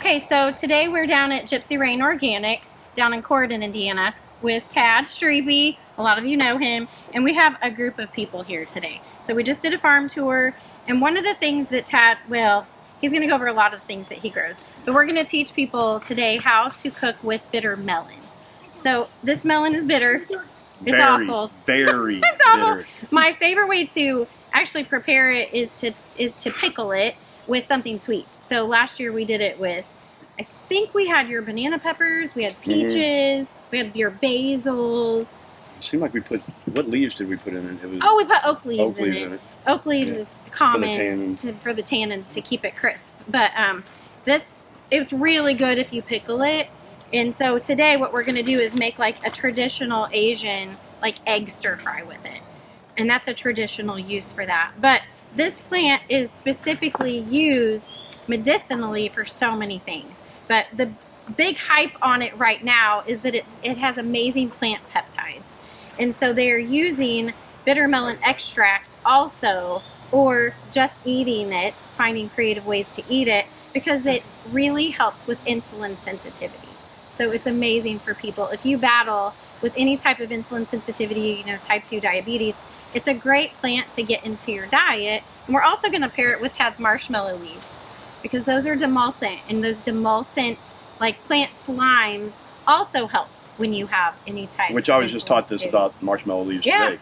Okay, so today we're down at Gypsy Rain Organics down in Corydon, Indiana with Tad Streep. A lot of you know him, and we have a group of people here today. So we just did a farm tour, and one of the things that Tad, well, he's going to go over a lot of the things that he grows, but we're going to teach people today how to cook with bitter melon. So this melon is bitter. It's awful. Very it's awful. bitter. My favorite way to actually prepare it is to pickle it with something sweet. So last year we did it with, I think we had your banana peppers, we had peaches, we had your basils. It seemed like we put, what leaves did we put in it? It was we put oak leaves in it. Oak leaves is common for the tannins to keep it crisp. But it's really good if you pickle it. And so today what we're going to do is make like a traditional Asian like egg stir fry with it. And that's a traditional use for that. But this plant is specifically used medicinally for so many things. But the big hype on it right now is that it has amazing plant peptides. And so they're using bitter melon extract also, or just eating it, finding creative ways to eat it, because it really helps with insulin sensitivity. So it's amazing for people. If you battle with any type of insulin sensitivity, type 2 diabetes, it's a great plant to get into your diet. And we're also going to pair it with Tad's marshmallow leaves, because those are demulcent, and those demulcent like plant slimes also help when you have any type Which I was just taught this about marshmallow leaves today.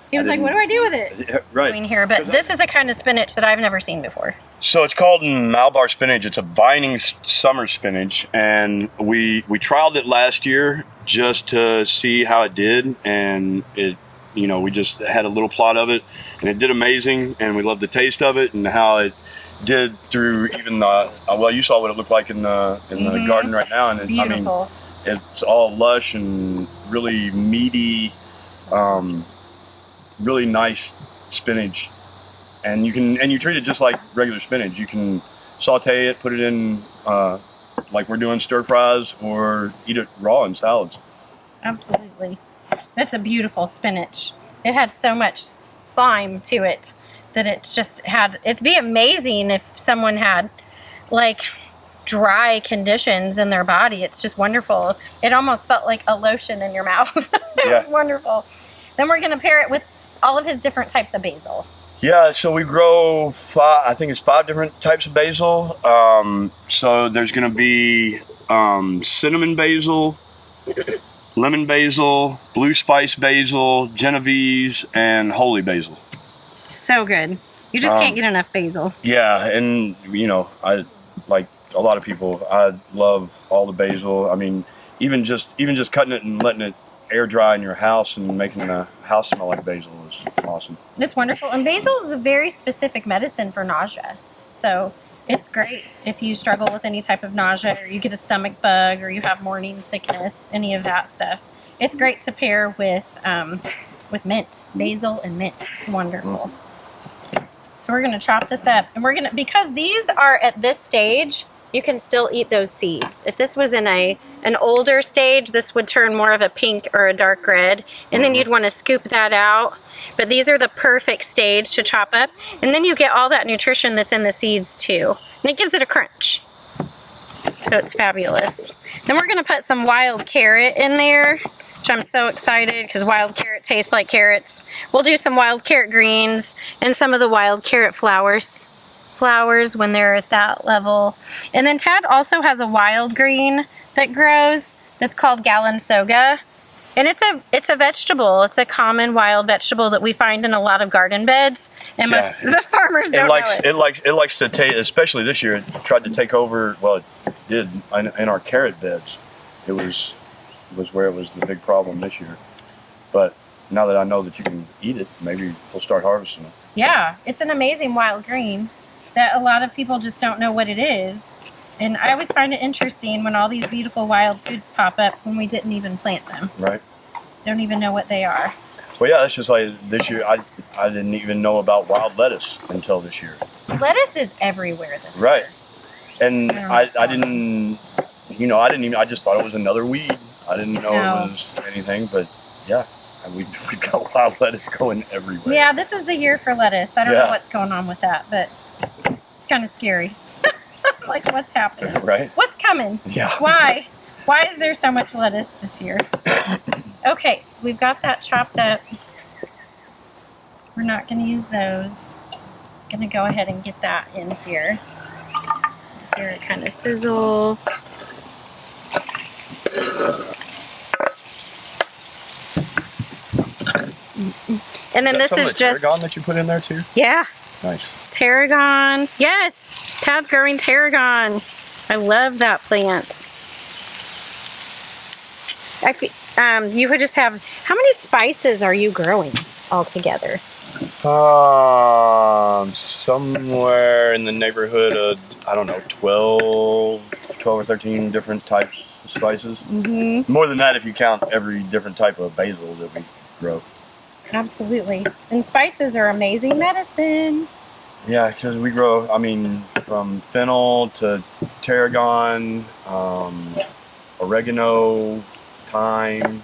He was like, what do I do with it? Right. Here, but this is a kind of spinach that I've never seen before. So it's called Malabar spinach. It's a vining summer spinach, and we trialed it last year just to see how it did, and it, we just had a little plot of it, and it did amazing, and we loved the taste of it and how it did through even the, well, you saw what it looked like in the garden right now, and it's beautiful. It's all lush and really meaty, really nice spinach, and you treat it just like regular spinach. You can saute it, put it in like we're doing stir fries, or eat it raw in salads. Absolutely. That's a beautiful spinach. It had so much slime to it that it'd be amazing if someone had like dry conditions in their body. It's just wonderful. It almost felt like a lotion in your mouth. It was wonderful. Then we're going to pair it with all of his different types of basil. Yeah, so we grow I think it's 5 different types of basil. So there's going to be cinnamon basil, lemon basil, blue spice basil, Genovese, and holy basil. So good. You just can't get enough basil. Yeah, and I like a lot of people. I love all the basil. I mean, even just cutting it and letting it air dry in your house and making the house smell like basil is awesome. It's wonderful. And basil is a very specific medicine for nausea. So it's great if you struggle with any type of nausea, or you get a stomach bug, or you have morning sickness, any of that stuff. It's great to pair with mint, basil and mint. It's wonderful. So we're going to chop this up, and because these are at this stage, you can still eat those seeds. If this was in an older stage, this would turn more of a pink or a dark red, and then you'd want to scoop that out. But these are the perfect stage to chop up, and then you get all that nutrition that's in the seeds too, and it gives it a crunch. So it's fabulous. Then we're going to put some wild carrot in there, which I'm so excited because wild carrot tastes like carrots. We'll do some wild carrot greens and some of the wild carrot flowers when they're at that level. And then Tad also has a wild green that grows that's called galansoga. And it's a vegetable. It's a common wild vegetable that we find in a lot of garden beds. And the farmers don't know it. It likes to take, especially this year, it tried to take over, well, it did in our carrot beds. It was where it was the big problem this year. But now that I know that you can eat it, maybe we'll start harvesting it. Yeah, it's an amazing wild green that a lot of people just don't know what it is. And I always find it interesting when all these beautiful wild foods pop up when we didn't even plant them. Right. Don't even know what they are. Well, yeah, it's just like this year, I didn't even know about wild lettuce until this year. Lettuce is everywhere this year. Right. And I didn't, I just thought it was another weed. I didn't know it was anything, but yeah, we got wild lettuce going everywhere. Yeah, this is the year for lettuce. I don't know what's going on with that, but it's kind of scary. Like, what's happening? Right? What's coming? Yeah. Why? Why is there so much lettuce this year? Okay, so we've got that chopped up. We're not going to use those. I'm going to go ahead and get that in here. Here it kind of sizzle. And then this is just tarragon that you put in there too. Yeah. Nice. Tarragon. Yes. Tad's growing tarragon. I love that plant. You would just have, how many spices are you growing altogether? Somewhere in the neighborhood of, I don't know, 12 or 13 different types of spices. Mm-hmm. More than that if you count every different type of basil that we grow. Absolutely. And spices are amazing medicine. Yeah, because we grow, from fennel to tarragon, oregano, thyme,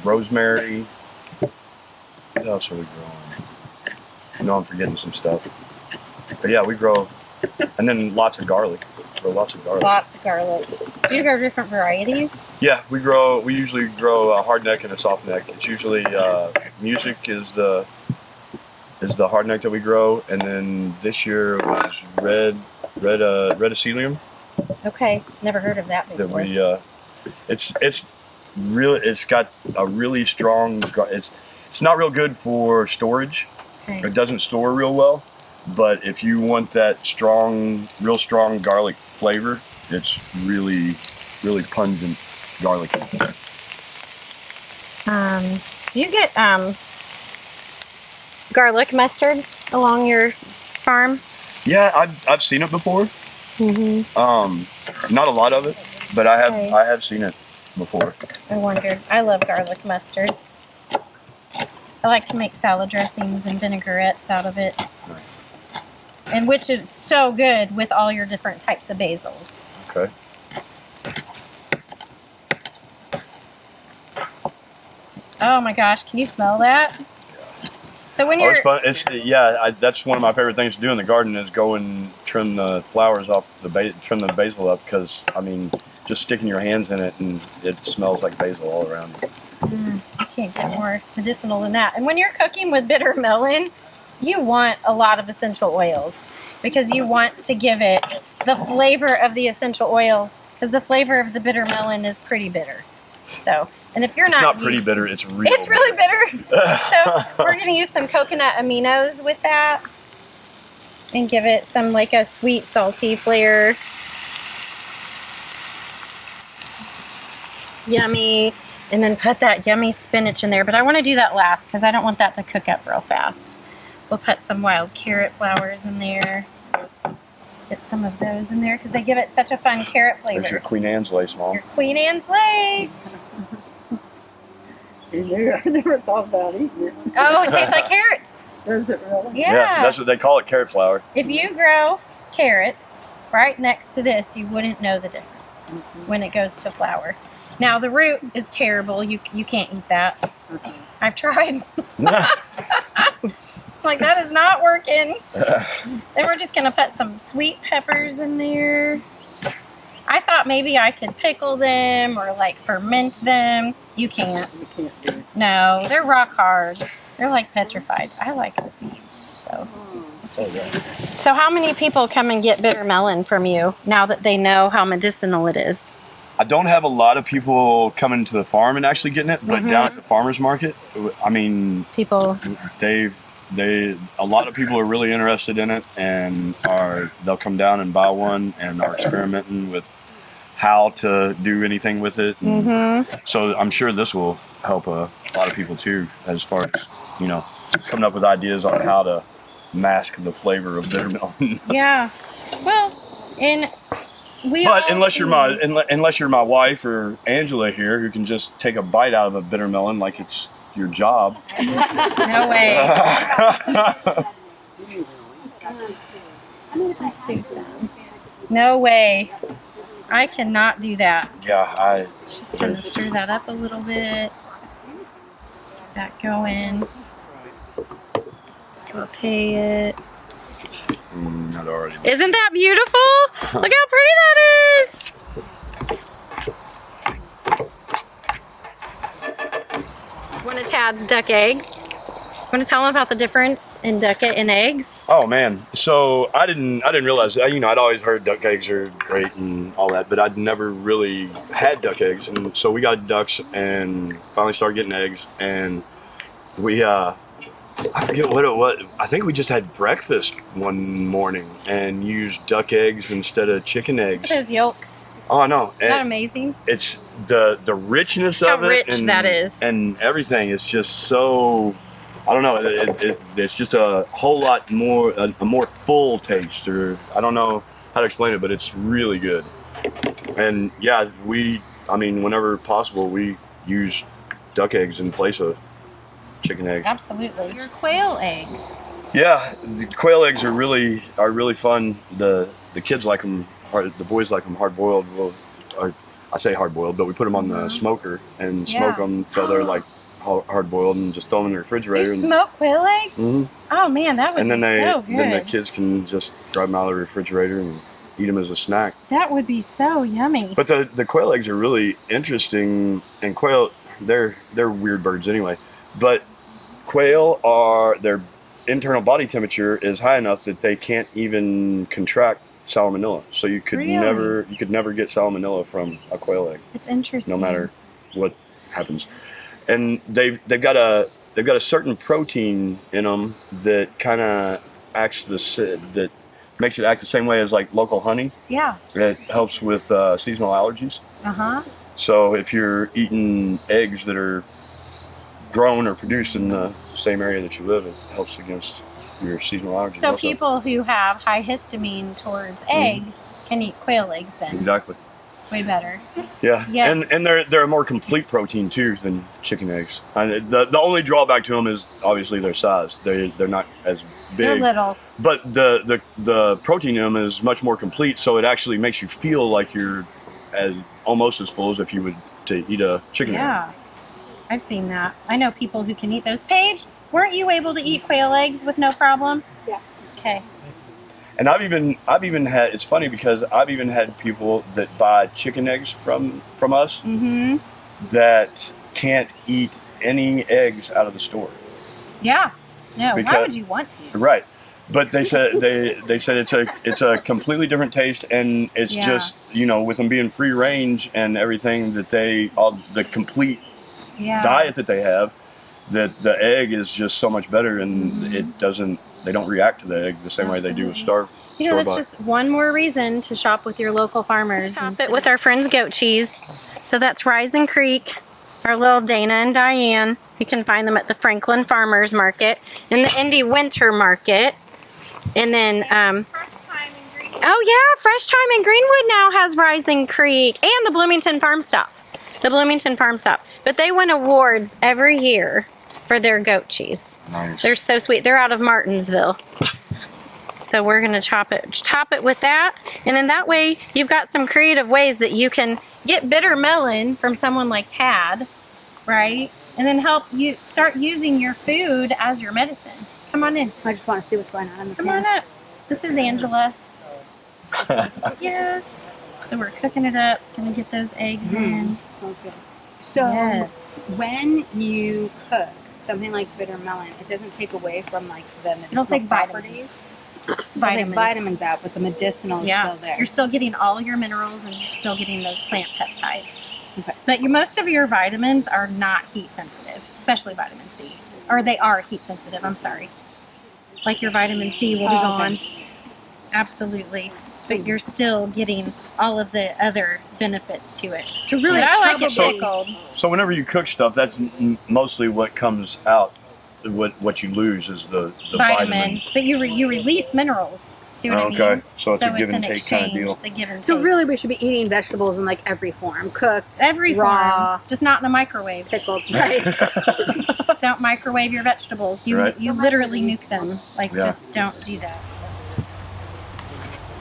rosemary. What else are we growing? I know I'm forgetting some stuff. But yeah, we grow, and then lots of garlic. Lots of garlic. Lots of garlic. Do you grow different varieties? Yeah, we usually grow a hard neck and a soft neck. It's usually music is the hard neck that we grow, and then this year it was red Reticillium. Okay, never heard of that before. That we it's got a really strong. It's not real good for storage. Okay. It doesn't store real well, but if you want that real strong garlic flavor, it's really, really pungent garlic. Do you get garlic mustard along your farm? Yeah, I've seen it before. Mm-hmm. Not a lot of it, but I have seen it before. I wondered. I love garlic mustard. I like to make salad dressings and vinaigrettes out of it. Nice. And which is so good with all your different types of basils. Okay. Oh my gosh, can you smell that? Yeah. So when you're... that's one of my favorite things to do in the garden is go and trim the flowers off, trim the basil up, because, just sticking your hands in it and it smells like basil all around you. You can't get more medicinal than that. And when you're cooking with bitter melon, you want a lot of essential oils because you want to give it the flavor of the essential oils, because the flavor of the bitter melon is pretty bitter. So, and if you're not pretty bitter, it's really bitter. So we're going to use some coconut aminos with that and give it some like a sweet, salty flair. Yummy. And then put that yummy spinach in there. But I want to do that last because I don't want that to cook up real fast. We'll put some wild carrot flowers in there. Get some of those in there because they give it such a fun carrot flavor. There's your Queen Anne's lace, Mom. Your Queen Anne's lace. I never thought about eating it. Oh, it tastes like carrots. Does it really? Yeah. That's what they call it, carrot flower. If you grow carrots right next to this, you wouldn't know the difference when it goes to flower. Now, the root is terrible. You can't eat that. Okay. I've tried. Like, that is not working. Then we're just going to put some sweet peppers in there. I thought maybe I could pickle them or, like, ferment them. You can't. You can't do it. No, they're rock hard. They're, like, petrified. I like the seeds, so. Oh, yeah. So how many people come and get bitter melon from you now that they know how medicinal it is? I don't have a lot of people coming to the farm and actually getting it, but down at the farmer's market, people, a lot of people are really interested in it, and they'll come down and buy one and are experimenting with how to do anything with it. So I'm sure this will help a lot of people too, as far as, coming up with ideas on how to mask the flavor of bitter melon. Yeah. Well, unless you're my wife or Angela here, who can just take a bite out of a bitter melon like it's your job. No way. Let's do some. No way. I cannot do that. Yeah, just kind of stir that up a little bit. Get that going. Saute it. Not already. Isn't that beautiful? Look how pretty that is. One of Tad's duck eggs. Want to tell them about the difference in duck and eggs? Oh man, so I didn't realize that. You know, I'd always heard duck eggs are great and all that, but I'd never really had duck eggs. And so we got ducks and finally started getting eggs. And we, I forget what it was. I think we just had breakfast one morning and used duck eggs instead of chicken eggs. Look at those yolks. Oh, I know. Isn't that amazing? It's the richness How of it. rich and, that is. And everything is just so... I don't know. It's just a whole lot more, a more full taste, or I don't know how to explain it, but it's really good. And yeah, I mean, whenever possible, we use duck eggs in place of chicken eggs. Absolutely. Your quail eggs. Yeah, the quail eggs are really fun. The kids like them. The boys like them hard boiled. Well, I say hard boiled, but we put them on the smoker and smoke them till they're like hard boiled, and just throw them in the refrigerator. You smoke quail eggs? Oh man, that would be so good. Then the kids can just grab them out of the refrigerator and eat them as a snack. That would be so yummy. But the quail eggs are really interesting, and quail, they're weird birds anyway. But quail their internal body temperature is high enough that they can't even contract salmonella. So you could never get salmonella from a quail egg. It's interesting. No matter what happens. And they've got a certain protein in them that kind of that makes it act the same way as like local honey. Yeah. It helps with seasonal allergies. Uh-huh. So if you're eating eggs that are grown or produced in the same area that you live, it helps against your seasonal allergies. So also. people who have high histamine towards eggs can eat quail eggs then. Exactly. Way better. Yeah. Yes. And they're a more complete protein too than chicken eggs. And the only drawback to them is obviously their size. They're not as big. They're little. But the protein in them is much more complete, so it actually makes you feel like you're almost as full as if you would to eat a chicken egg. Yeah. I've seen that. I know people who can eat those. Paige, weren't you able to eat quail eggs with no problem? Yeah. Okay. And I've even had, it's funny because I've even had people that buy chicken eggs from us that can't eat any eggs out of the store. Yeah. No, why would you want to? Right. But they said it's a completely different taste, and it's just, you know, with them being free range and everything that the complete diet that they have, that the egg is just so much better, and they don't react to the egg the same way they do with store-bought. That's just one more reason to shop with your local farmers. Shop it with our friends Goat Cheese. So that's Rising Creek, our little Dana and Diane. You can find them at the Franklin Farmers Market, in the Indy Winter Market, and then oh yeah, Fresh Time in Greenwood now has Rising Creek, and the Bloomington Farm Stop. But they win awards every year for their goat cheese. Nice. They're so sweet. They're out of Martinsville. So we're going to top it with that. And then that way you've got some creative ways that you can get Bitter Mellon from someone like Tad, right? And then help you start using your food as your medicine. Come on in. I just want to see what's going on in the Come on up. This is Angela. Yes. So we're cooking it up. Gonna get those eggs in. Smells good. So when you cook something like Bitter Mellon, it doesn't take away from like the medicinal take properties. Vitamins out, but the medicinal is still there. You're still getting all your minerals, and you're still getting those plant peptides. Okay. But most of your vitamins are not heat sensitive, especially vitamin C. Or they are heat sensitive, I'm sorry. Like your vitamin C will be gone. Okay. Absolutely. But you're still getting all of the other benefits to it. So really, I like it pickled. So whenever you cook stuff, that's mostly what comes out. What you lose is the vitamins. But you release minerals. See what I mean? Okay, so it's a give and take kind of deal. It's a give and take. So really, we should be eating vegetables in like every form, cooked, raw, just not in the microwave. Pickled, right? Don't microwave your vegetables. You literally nuke them. Just don't do that.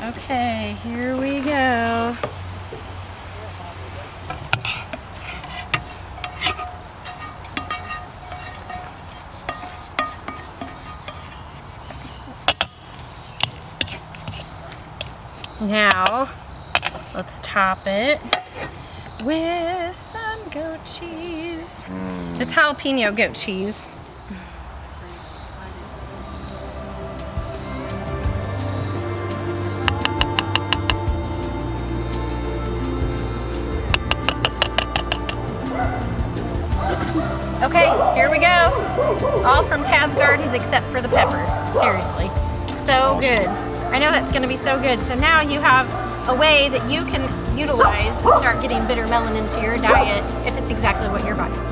Okay, here we go. Now, let's top it with some goat cheese. It's jalapeno goat cheese. Okay, here we go. All from Tad's Gardens except for the pepper. Seriously. So good. I know that's going to be so good. So now you have a way that you can utilize and start getting bitter melon into your diet if it's exactly what your body needs.